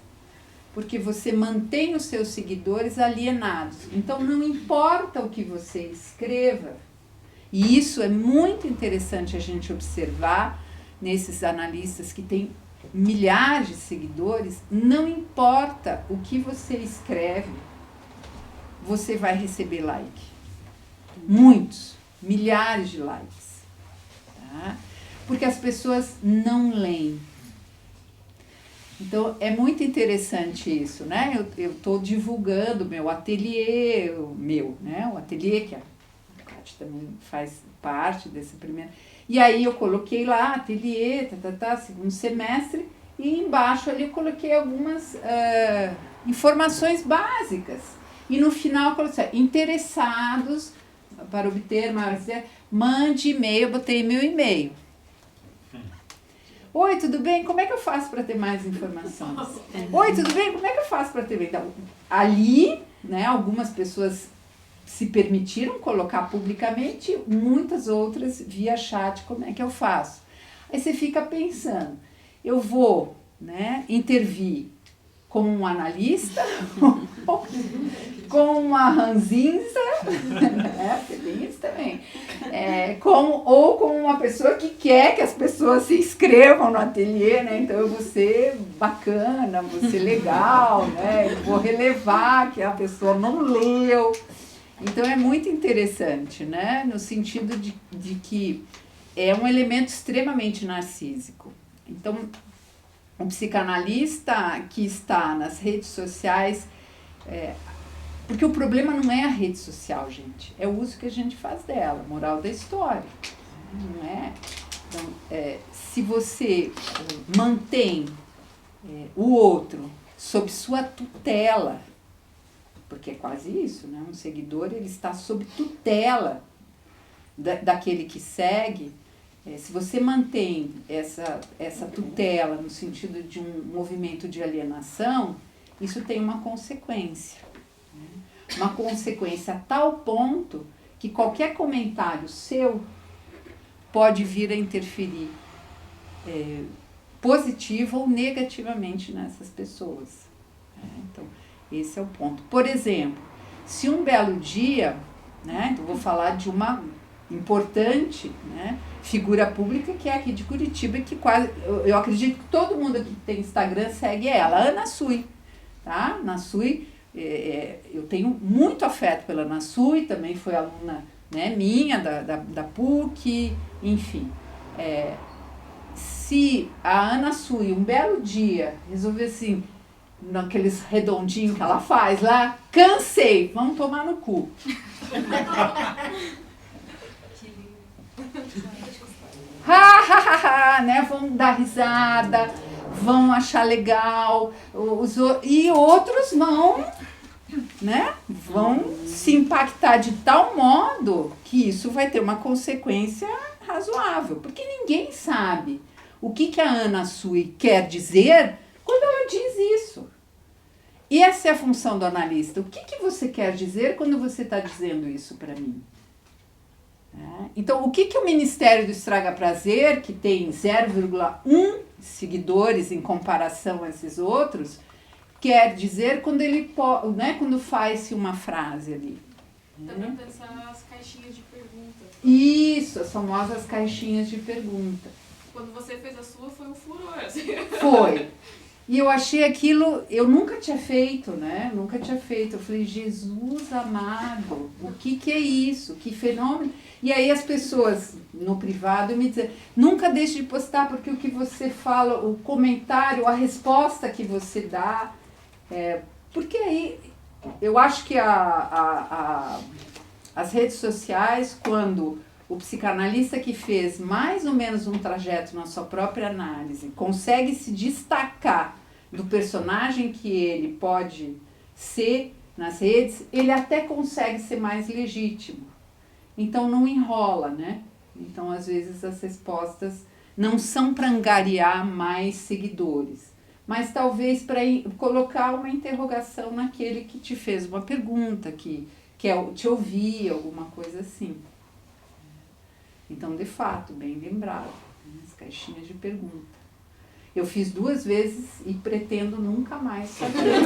porque você mantém os seus seguidores alienados. Então não importa o que você escreva, e isso é muito interessante a gente observar nesses analistas que têm milhares de seguidores, não importa o que você escreve, você vai receber like. Muitos, milhares de likes. Tá? Porque as pessoas não leem. Então, é muito interessante isso, né? Eu estou divulgando meu ateliê, né? O ateliê que a Kátia também faz parte desse primeiro... E aí eu coloquei lá, ateliê, segundo semestre, e embaixo ali eu coloquei algumas informações básicas. E no final eu coloquei assim, interessados para obter maiores, mande e-mail, eu botei meu e-mail. Oi, tudo bem? Como é que eu faço para ter mais informações? Oi, tudo bem? Como é que eu faço para ter... Então, ali, né, algumas pessoas se permitiram colocar publicamente, muitas outras via chat, como é que eu faço? Aí você fica pensando, eu vou, né, intervir como um analista, como uma ranzinza, né, tem isso também, ou como uma pessoa que quer que as pessoas se inscrevam no ateliê, né, então eu vou ser bacana, vou ser legal, né, eu vou relevar que a pessoa não leu. Então é muito interessante, né? No sentido de que é um elemento extremamente narcísico. Então, um psicanalista que está nas redes sociais, porque o problema não é a rede social, gente, é o uso que a gente faz dela, moral da história. Não é? Então, se você mantém o outro sob sua tutela, porque é quase isso, né? Um seguidor, ele está sob tutela daquele que segue. Se você mantém essa tutela no sentido de um movimento de alienação, isso tem uma consequência. Né? Uma consequência a tal ponto que qualquer comentário seu pode vir a interferir positivo ou negativamente nessas pessoas. Então, esse é o ponto. Por exemplo, se um belo dia, né, então vou falar de uma importante, né, figura pública que é aqui de Curitiba, que quase, eu acredito que todo mundo que tem Instagram segue ela, Ana Sui, tá? Ana Sui eu tenho muito afeto pela Ana Sui, também foi aluna, né, minha, da PUC, enfim. Se a Ana Sui, um belo dia, resolver assim, naqueles redondinhos que ela faz lá, cansei, vamos tomar no cu. Né? Vão dar risada, vão achar legal, e outros vão, né? Vão se impactar de tal modo que isso vai ter uma consequência razoável, porque ninguém sabe o que a Ana Sui quer dizer quando ela diz isso. E essa é a função do analista. O que você quer dizer quando você está dizendo isso para mim? Então, o que o Ministério do Estraga Prazer, que tem 0,1 seguidores em comparação a esses outros, quer dizer quando ele, né, quando faz-se uma frase ali? Dá para pensar as caixinhas de pergunta. Isso, as famosas caixinhas de pergunta. Quando você fez a sua, foi um furor, assim. Foi. E eu achei aquilo, eu nunca tinha feito, né? Nunca tinha feito. Eu falei, Jesus amado, o que é isso? Que fenômeno. E aí as pessoas no privado me dizem, nunca deixe de postar, porque o que você fala, o comentário, a resposta que você dá, porque aí eu acho que as redes sociais, quando o psicanalista que fez mais ou menos um trajeto na sua própria análise consegue se destacar do personagem que ele pode ser nas redes, ele até consegue ser mais legítimo. Então não enrola, né? Então às vezes as respostas não são para angariar mais seguidores, mas talvez para colocar uma interrogação naquele que te fez uma pergunta, que quer te ouvir, alguma coisa assim. Então, de fato, bem lembrado, as caixinhas de pergunta. Eu fiz 2 vezes e pretendo nunca mais fazer.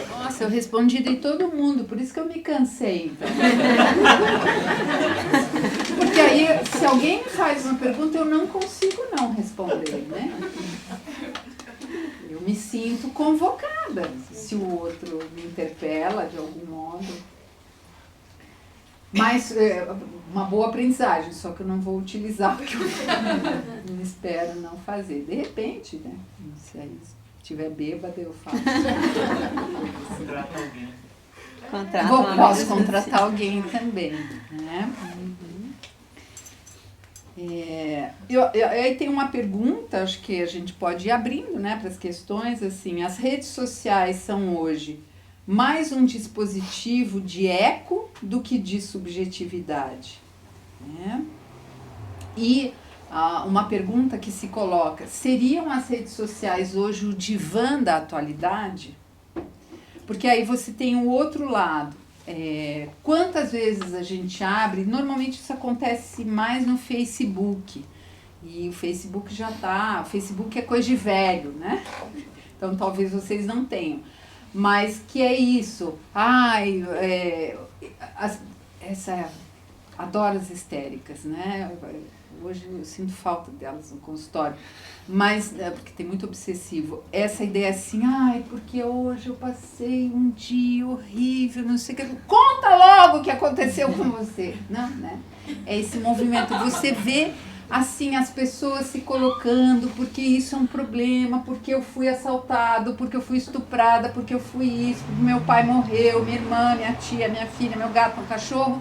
Nossa, eu respondi de todo mundo, por isso que eu me cansei. Então. Porque aí, se alguém me faz uma pergunta, eu não consigo não responder, né? Eu me sinto convocada, se o outro me interpela de algum modo. Mas uma boa aprendizagem, só que eu não vou utilizar, porque eu não espero não fazer. De repente, né? Se aí estiver bêbada, eu faço. Contrata alguém. Posso contratar alguém também, né? Aí tem uma pergunta, acho que a gente pode ir abrindo, né, para as questões, assim, as redes sociais são hoje mais um dispositivo de eco do que de subjetividade, né? E uma pergunta que se coloca, seriam as redes sociais hoje o divã da atualidade? Porque aí você tem o outro lado. Quantas vezes a gente abre, normalmente isso acontece mais no Facebook, e o Facebook o Facebook é coisa de velho, né? Então talvez vocês não tenham. Mas que é isso, adoro as histéricas, né? Hoje eu sinto falta delas no consultório, mas porque tem muito obsessivo. Essa ideia assim, porque hoje eu passei um dia horrível, não sei o que. Conta logo o que aconteceu com você, não, né? É esse movimento, você vê assim, as pessoas se colocando, porque isso é um problema, porque eu fui assaltado, porque eu fui estuprada, porque eu fui isso, porque meu pai morreu, minha irmã, minha tia, minha filha, meu gato, meu cachorro.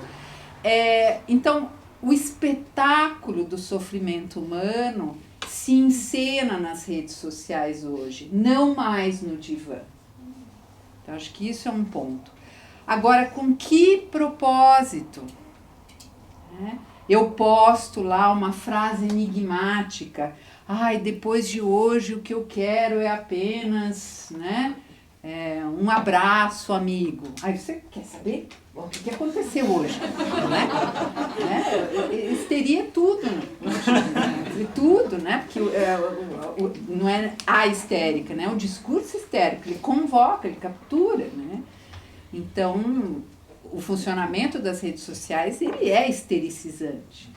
Então, o espetáculo do sofrimento humano se encena nas redes sociais hoje, não mais no divã. Então, acho que isso é um ponto. Agora, com que propósito? Eu posto lá uma frase enigmática. Depois de hoje o que eu quero é apenas, né, um abraço, amigo. Aí você quer saber o que aconteceu hoje? Isso teria tudo. Tudo, né? Porque não é a histérica, né? O discurso histérico, ele convoca, ele captura, né? Então, o funcionamento das redes sociais, ele é histericizante.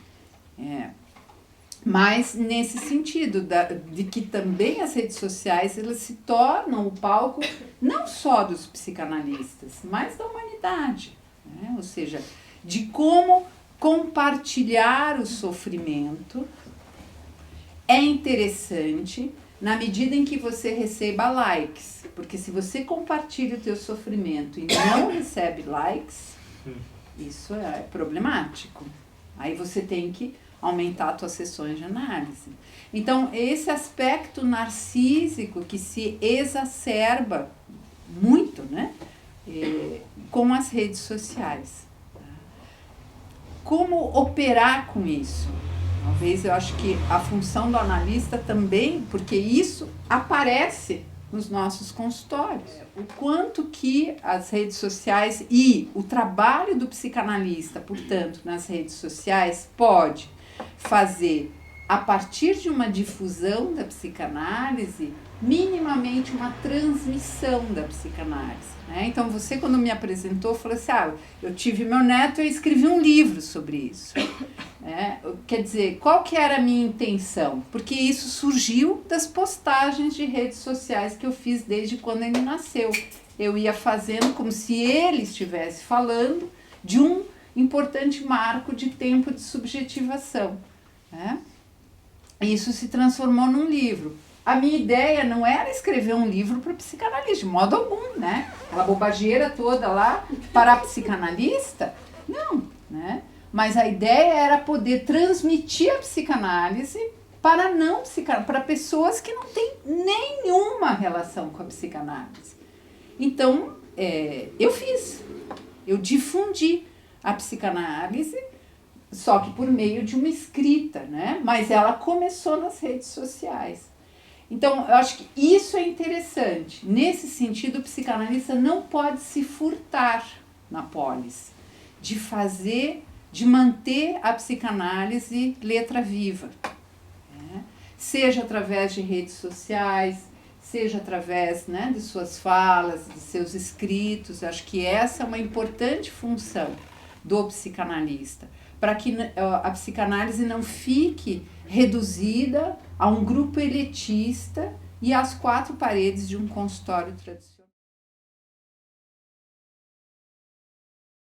Mas nesse sentido, de que também as redes sociais elas se tornam o palco não só dos psicanalistas, mas da humanidade, né? Ou seja, de como compartilhar o sofrimento é interessante na medida em que você receba likes, porque se você compartilha o teu sofrimento e não recebe likes, isso é problemático. Aí você tem que aumentar as tuas sessões de análise. Então, esse aspecto narcísico que se exacerba muito, né, com as redes sociais. Como operar com isso? Talvez eu acho que a função do analista também, porque isso aparece nos nossos consultórios. O quanto que as redes sociais e o trabalho do psicanalista, portanto, nas redes sociais, pode fazer, a partir de uma difusão da psicanálise, minimamente uma transmissão da psicanálise, né? Então, você, quando me apresentou, falou assim, eu tive meu neto e escrevi um livro sobre isso. Quer dizer, qual que era a minha intenção? Porque isso surgiu das postagens de redes sociais que eu fiz desde quando ele nasceu. Eu ia fazendo como se ele estivesse falando de um importante marco de tempo de subjetivação, né? Isso se transformou num livro. A minha ideia não era escrever um livro para psicanalista, de modo algum, né? Aquela bobageira toda lá para a psicanalista, não, né? Mas a ideia era poder transmitir a psicanálise para pessoas que não têm nenhuma relação com a psicanálise. Então, eu difundi a psicanálise, só que por meio de uma escrita, né? Mas ela começou nas redes sociais. Então, eu acho que isso é interessante. Nesse sentido, o psicanalista não pode se furtar na pólice, de manter a psicanálise letra viva, né? Seja através de redes sociais, seja através, né, de suas falas, de seus escritos. Acho que essa é uma importante função do psicanalista, para que a psicanálise não fique reduzida a um grupo elitista e às quatro paredes de um consultório tradicional.